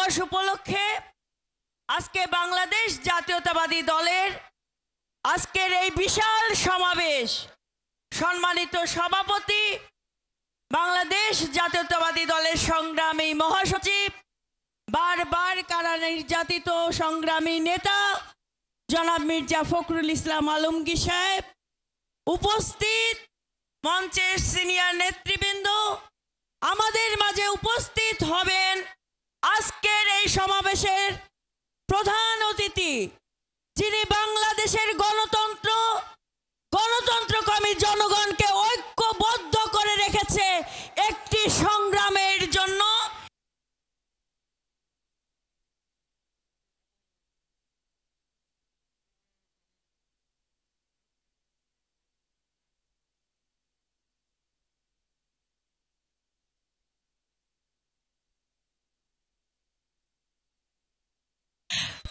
দিবস উপলক্ষে আজকে বাংলাদেশ জাতীয়তাবাদী দলের আজকের এই বিশাল সমাবেশ, সম্মানিত সভাপতি, বাংলাদেশ জাতীয়তাবাদী দলের সংগ্রামী মহাসচিব, বারবার কারা নির্যাতিত সংগ্রামী নেতা জনাব মির্জা ফখরুল ইসলাম আলমগীর সাহেব, উপস্থিত মঞ্চের সিনিয়র নেতৃবৃন্দ, আমাদের মাঝে উপস্থিত হবেন আজকের এই সমাবেশের প্রধান অতিথি, যিনি বাংলাদেশের গণতন্ত্রকামী জনগণকে ঐক্যবদ্ধ করে রেখেছে একটি সংগ্রামের জন্য।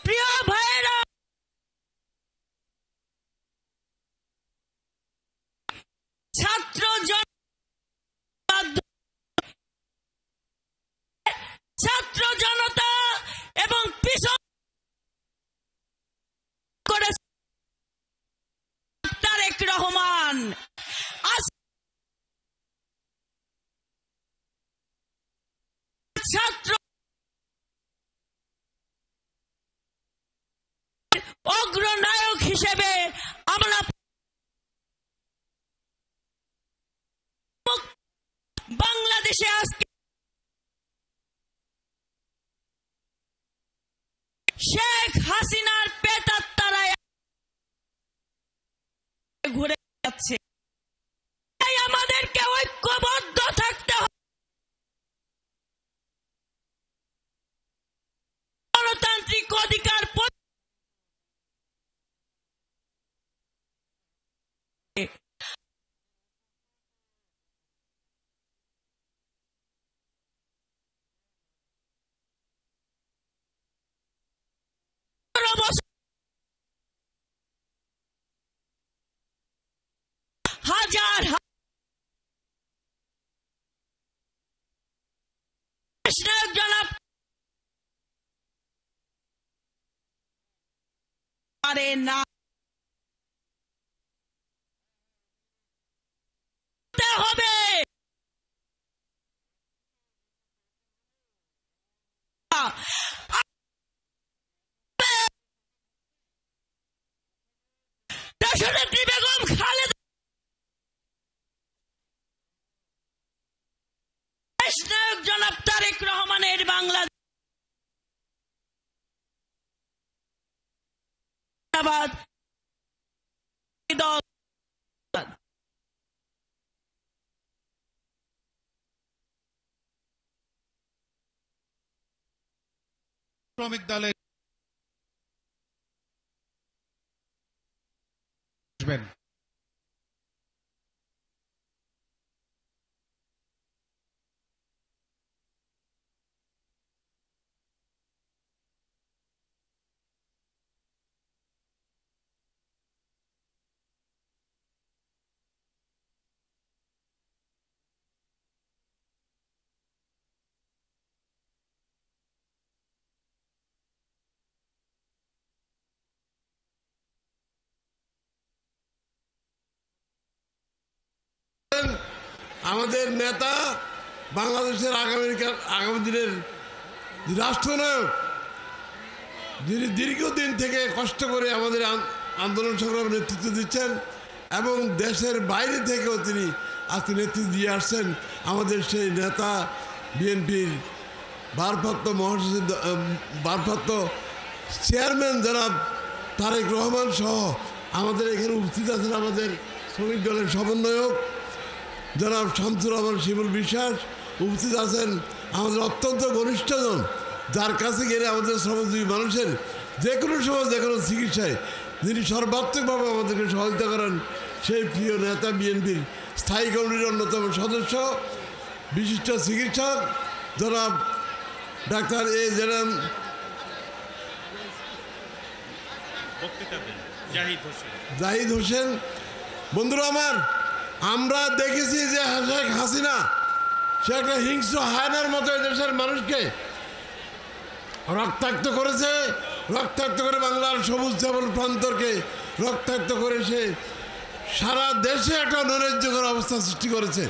প্রিয় ভাইয়েরা, ছাত্র জনতা এবং পিছন করে তারেক রহমান ছাত্র অগ্রনায়ক হিসেবে আমরা বাংলাদেশে আজকে শেখ হাসিনার পেটাত্তারায় ঘুরে যাচ্ছে। তাই আমাদেরকে ঐক্যবদ্ধ থাকতে হবে। গণতান্ত্রিক অধিকার হাজার জনাব পারে না হবে। দেশনেত্রী বেগম খালেদা নায়ক জনাব তারেক রহমানের বাংলাদেশ শ্রমিক দলের আমাদের নেতা, বাংলাদেশের আগামী দিনের রাষ্ট্রনায়ক, যিনি দীর্ঘদিন থেকে কষ্ট করে আমাদের আন্দোলন সংগ্রামের নেতৃত্ব দিচ্ছেন এবং দেশের বাইরে থেকেও তিনি আজকে নেতৃত্ব দিয়ে আসছেন। আমাদের সেই নেতা, বিএনপির ভারপ্রাপ্ত চেয়ারম্যান জনাব তারেক রহমান সহ আমাদের এখানে উপস্থিত আছেন আমাদের শ্রমিক দলের সমন্বয়ক জনাব শামসুর রহমান শিমুল বিশ্বাস, উপস্থিত আছেন আমাদের অত্যন্ত ঘনিষ্ঠজন, যার কাছে গেলে আমাদের শ্রমজীবী মানুষের যে কোনো সময় যে কোনো চিকিৎসায় যিনি সর্বাত্মকভাবে আমাদেরকে সহযোগিতা করেন, সেই প্রিয় নেতা, বিএনপির স্থায়ী কমিটির অন্যতম সদস্য, বিশিষ্ট চিকিৎসক জনাব ডাক্তার জেনারেল জাহিদ হোসেন। বন্ধুরা আমার, আমরা দেখেছি যে শেখ হাসিনা সে একটা হিংস্র হায়নার মতো দেশের মানুষকে রক্তাক্ত করেছে, রক্তাক্ত করে বাংলার সবুজ শ্যামল প্রান্তরকে রক্তাক্ত করে সে সারা দেশে একটা নৈরাজ্যকর অবস্থা সৃষ্টি করেছে।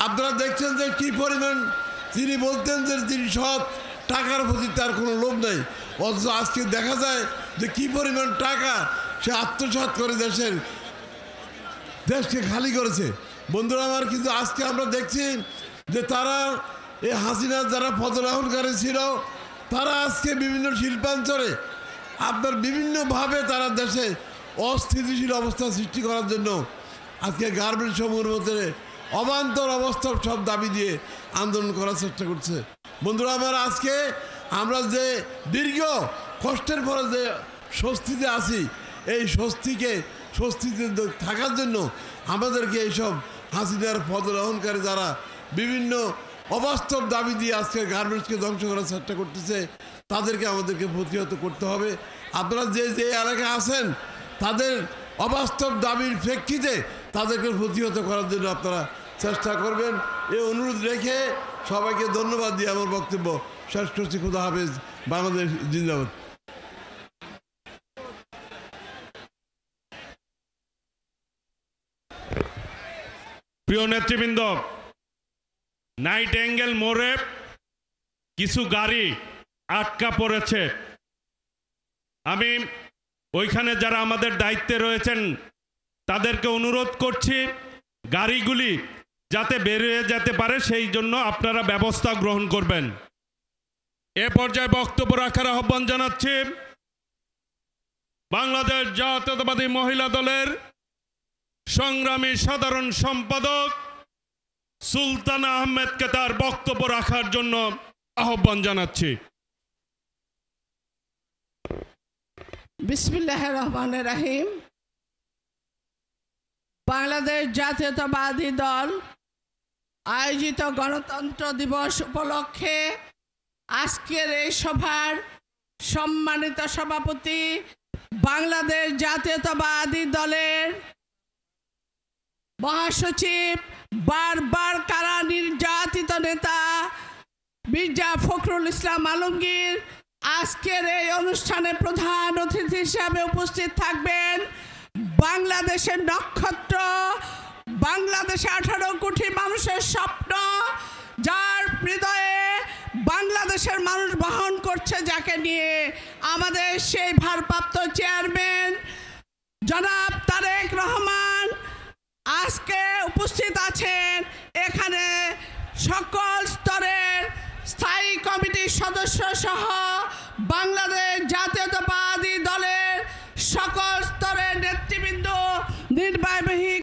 আপনারা দেখছেন যে কী পরিমাণ তিনি বলতেন যে তিনি সৎ, টাকার প্রতি তার কোনো লোভ নেই, অথচ আজকে দেখা যায় যে কী পরিমাণ টাকা সে আত্মসাৎ করে দেশকে খালি করেছে। বন্ধুরা আমার, কিন্তু আজকে আমরা দেখছি যে তারা এই হাসিনার যারা পদলাহনকারী ছিল, তারা আজকে বিভিন্ন শিল্পাঞ্চলে আপনার বিভিন্নভাবে তারা দেশে অস্থিতিশীল অবস্থা সৃষ্টি করার জন্য আজকে গার্মেন্টস সমূহের মধ্যে অবান্তর অবস্থার সব দাবি দিয়ে আন্দোলন করার চেষ্টা করছে। বন্ধুরা আমার, আজকে আমরা যে দীর্ঘ কষ্টের পরে যে স্বস্তিতে আছি, এই স্বস্তিতে থাকার জন্য আমাদেরকে এইসব হাসিনার পদলাহনকারী যারা বিভিন্ন অবাস্তব দাবি দিয়ে আজকে গার্মেন্টসকে ধ্বংস করার চেষ্টা করতেছে, তাদেরকে আমাদেরকে প্রতিহত করতে হবে। আপনারা যে যে এলাকায় আছেন, তাদের অবাস্তব দাবির প্রেক্ষিতে তাদেরকে প্রতিহত করার জন্য আপনারা চেষ্টা করবেন, এই অনুরোধ রেখে সবাইকে ধন্যবাদ দিয়ে আমার বক্তব্য শেষ করছি। খুদা হাফেজ। বাংলাদেশ জিন্দাবাদ। প্রিয় নেতৃবৃন্দ, নাইট অ্যাঙ্গেল মোড়ে কিছু গাড়ি আটকা পড়েছে। আমি ওইখানে যারা আমাদের দায়িত্বে রয়েছেন তাদেরকে অনুরোধ করছি গাড়িগুলি যাতে বেরিয়ে যেতে পারে সেই জন্য আপনারা ব্যবস্থা গ্রহণ করবেন। এ পর্যায়ে বক্তব্য রাখার আহ্বান জানাচ্ছি বাংলাদেশ জাতীয়তাবাদী মহিলা দলের সংগ্রামী সাধারণ সম্পাদক সুলতানা আহমেদকে তার বক্তব্য রাখার জন্য আহ্বান জানাচ্ছি। বিসমিল্লাহির রহমানির রহিম। বাংলাদেশ জাতীয়তাবাদী দল আয়োজিত গণতন্ত্র দিবস উপলক্ষে আজকের এই সভার সম্মানিত সভাপতি, বাংলাদেশ জাতীয়তাবাদী দলের মহাসচিব, বারবার কারা নির্যাতিত নেতা মির্জা ফখরুল ইসলাম আলমগীর আজকের এই অনুষ্ঠানে প্রধান অতিথি হিসাবে উপস্থিত থাকবেন। বাংলাদেশের নক্ষত্র, বাংলাদেশে 18 কোটি মানুষের স্বপ্ন, যার হৃদয়ে বাংলাদেশের মানুষ বহন করছে, যাকে নিয়ে আমাদের সেই ভারপ্রাপ্ত চেয়ারম্যান জনাব তারেক রহমান আজকে উপস্থিত আছেন। এখানে সকল স্তরের স্থায়ী কমিটির সদস্য সহ বাংলাদেশ জাতীয়তাবাদী দলের সকল স্তরের নেতৃবৃন্দ, নির্বাহী